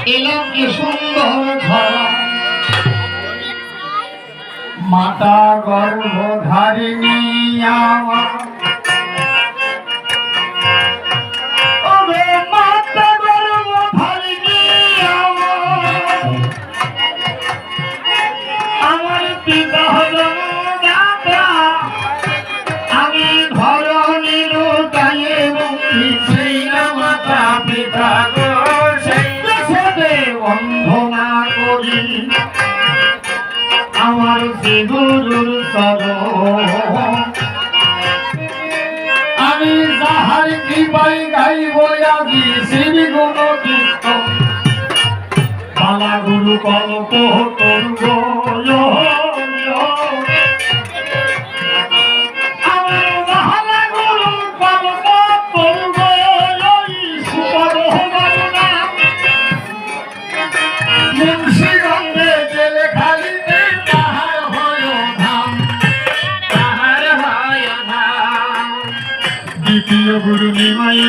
এলাম কি সুন্দর ধরা মাতা গর্ভধারিণী আমার মাতা গর্ভধারিণী আমার পিতা হল আমি ধরণীর গায়ে মুক্তি সেই না মাতা পিতা গো সেই দেশে বন্ধনা করি আমার শ্রী গুরুর চরণ আমি যাহার কৃপায় গাইব আজি শ্রী গুরু কীর্তন বালা গুরু কল্প করব গুরু নিমাই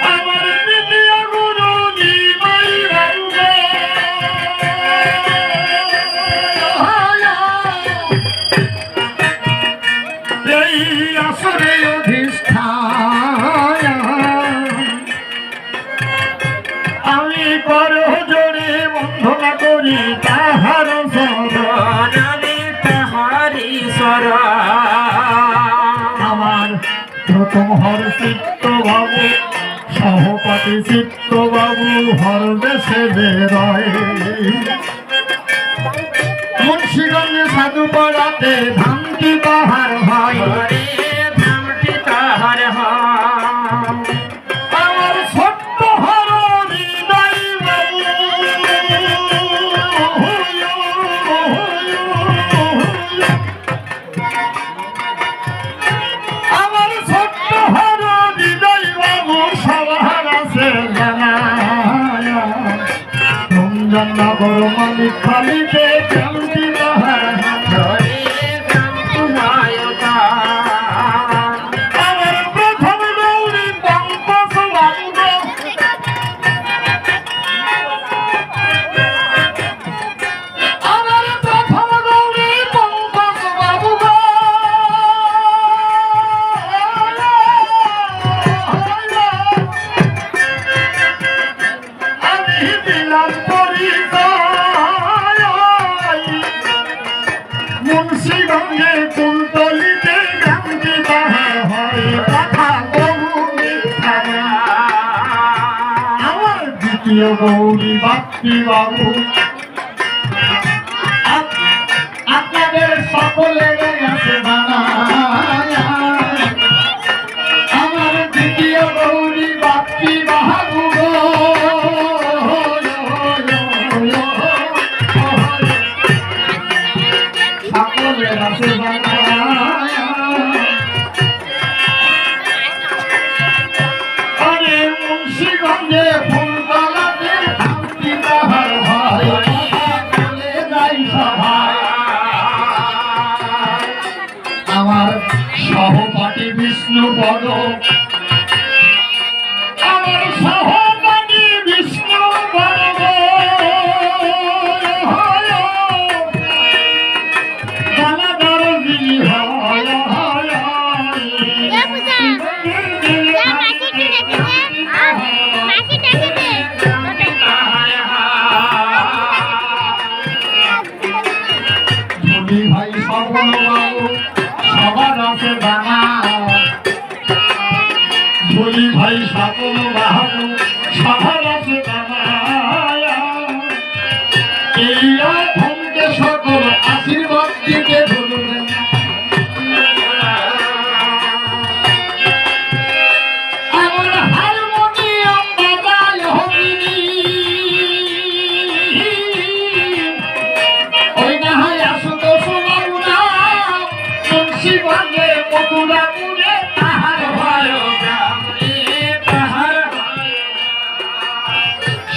আমার দ্বিতীয় গুরু নিমাই এই আসরে অধিষ্ঠান আমি করো জোরে বন্ধনা করি তাহার সরণ আমি তাহারি শরণ আমার প্রথম হর চিত্ত বাবু সহপাঠী চিত্ত বাবু হর দেশে বেরোয় মুন্সিগঞ্জে সাধু পড়াতে ধামটি তাহার হয় ধামটি তাহার হয় আমার ছোট্ট হর হৃদয় বাবু আমার ছোট্ট হর হৃদয় বাবু সবার আছে জানা রঞ্জননগর মালিক খালিতে ধামটি তাহার মুন্সিগঞ্জে কুলতলিতে ধামটি তাহার হয় কথা আমার দ্বিতীয় গৌরী বাপ্পি বাবু আপনাদের সকলের আছে জানা আমার দ্বিতীয় গৌরী বাপ্পি বাবু মুন্সিগঞ্জে ফুলতলাতে ধামটি তাহার হয় চলে যাই সভায় আমার সহপাঠী বিষ্ণুপদ আমার সহপাঠী বিষ্ণুপদ ভাই সবল বাবু সবার আছে জানা বলি ভাই সবল বাবু সবার আছে জানা এই ধনকে সকল আশীর্বাদ দিতে বলবেন আমার হারমোনিয়াম বাজায় হবিনি ওই না হয় আসত মুন্সিগঞ্জে মথুরাপুরে তাহার হয় তাহার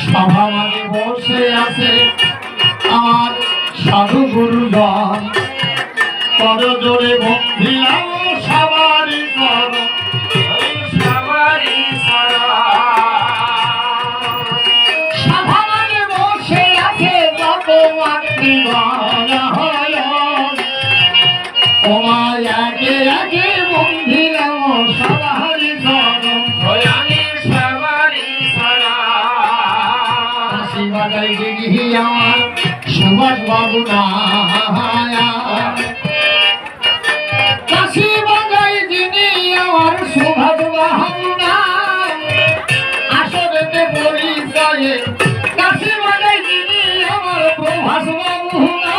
সভামানে বসে আছে আমার সাধু গুরুজন কর জোরে বন্ধিলাম সবারই চরণ সবারই শরণ। সভায় বসে আছে যত মাতৃগণ তোমায় একে একে বন্ধিলাম সবারই চরণ ওই আমি সবারই শরণ। হাসি বাজাই দিদি আমার সুভাষ বাবু না কাশি বাজাই যিনি আমার সুভাষ বাবু না আসরেতে পরিচয়ে কাশি বাজাই যিনি আমার প্রভাস বাবু না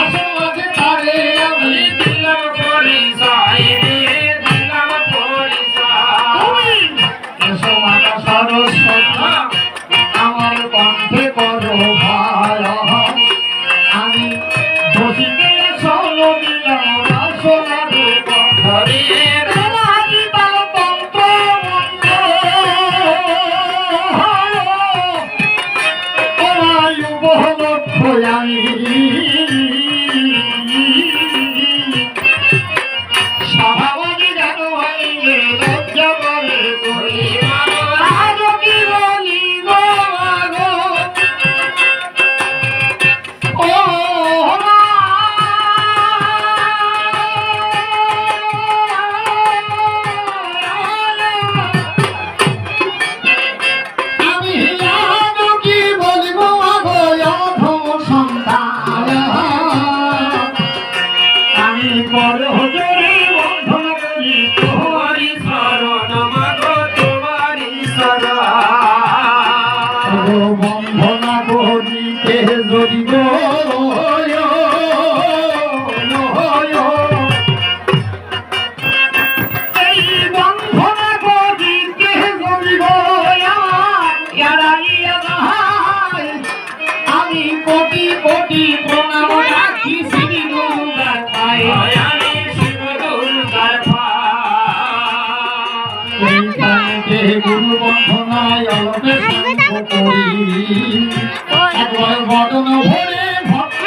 আসর মাঝে তারে আমি দিলাম পরিচয় রে, দিলাম পরিচয়। এসো মাতা সরস্বতী আমার কণ্ঠে করো ভাই আমি বসিতে চলো দিলাম সোনার হরে স্বাভাবিক গান হইলে লজ্জা করে করি আরো কি বলি গো মাগো ও মা আমি আরো কি বলি গো মাগো অধম সন্তান আমি বড় জোরে বন্ধন করি তোমারই শরণ মাগো, তোমারই শরণ। বন্ধনা করিতে যদি গো এই বন্ধনা করিতে যদি গো আমি কোটি কোটি প্রণাম রাখি শ্রী দুর্গার পায়ে ওই আমি শিব দুর্গার পায়ে। এইখানে গুরু বন্ধনায় অলপে করি একবার বদন ভরে ভক্ত